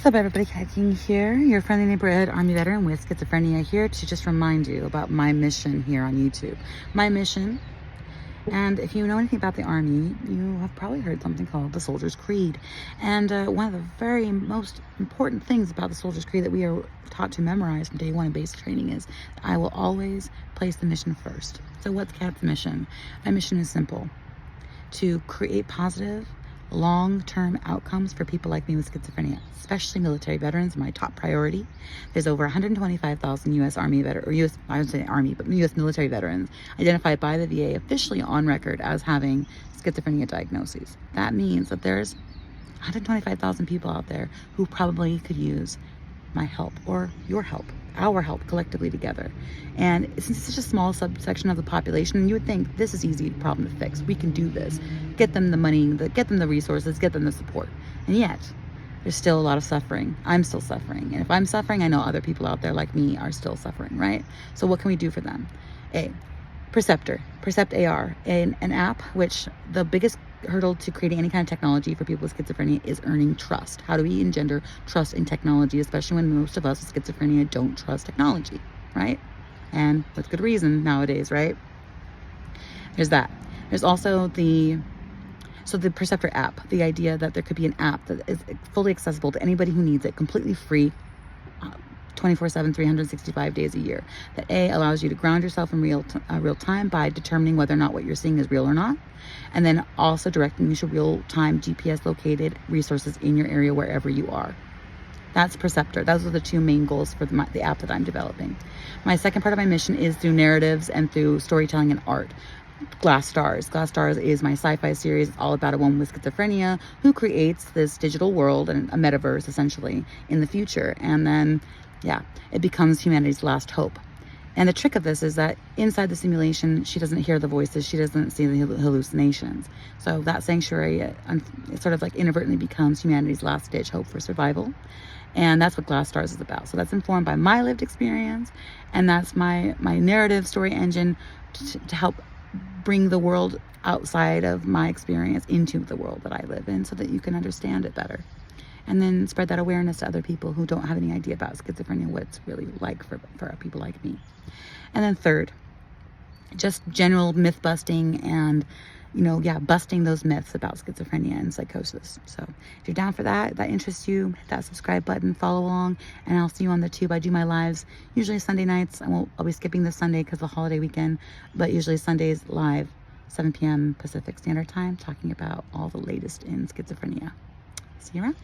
What's up, everybody? King here, your friendly neighborhood Army veteran with schizophrenia, here to just remind you about my mission here on YouTube. My mission, and if you know anything about the Army, you have probably heard something called the Soldier's Creed. And one of the very most important things about the Soldier's Creed that we are taught to memorize from day one in basic training is I will always place the mission first. So what's Kat's mission? My mission is simple: to create positive, long-term outcomes for people like me with schizophrenia, especially military veterans. My top priority. There's over 125,000 U.S. Army veterans, or U.S. I would say Army, but U.S. military veterans identified by the VA officially on record as having schizophrenia diagnoses. That means that there's 125,000 people out there who probably could use my help, or your help, our help, collectively together. And since it's such a small subsection of the population, you would think this is easy problem to fix. We can do this. Get them the money, get them the resources, get them the support. And yet, there's still a lot of suffering. I'm still suffering. And if I'm suffering, I know other people out there like me are still suffering, right? So what can we do for them? Percept AR, an app which the biggest hurdle to creating any kind of technology for people with schizophrenia is earning trust. How do we engender trust in technology, especially when most of us with schizophrenia don't trust technology, right? And with good reason nowadays, right? There's that. There's also the Perceptor app, the idea that there could be an app that is fully accessible to anybody who needs it, completely free, 24/7, 365 days a year, that allows you to ground yourself in real time by determining whether or not what you're seeing is real or not, and then also directing you to real-time GPS located resources in your area wherever you are. That's Perceptor. Those are the two main goals for the app that I'm developing. My second part of my mission is through narratives and through storytelling and art. Glass Stars. Glass Stars is my sci-fi series. It's all about a woman with schizophrenia who creates this digital world and a metaverse, essentially, in the future. And then it becomes humanity's last hope. And the trick of this is that inside the simulation, she doesn't hear the voices, she doesn't see the hallucinations. So that sanctuary, it sort of like inadvertently becomes humanity's last ditch hope for survival. And that's what Glass Stars is about. So that's informed by my lived experience, and that's my narrative story engine to help bring the world outside of my experience into the world that I live in, so that you can understand it better. And then spread that awareness to other people who don't have any idea about schizophrenia, what it's really like for people like me. And then third, just general myth busting and, busting those myths about schizophrenia and psychosis. So if you're down for that interests you, hit that subscribe button, follow along, and I'll see you on the tube. I do my lives usually Sunday nights. I'll be skipping this Sunday because of the holiday weekend, but usually Sundays live, 7 p.m. Pacific Standard Time, talking about all the latest in schizophrenia. See you around.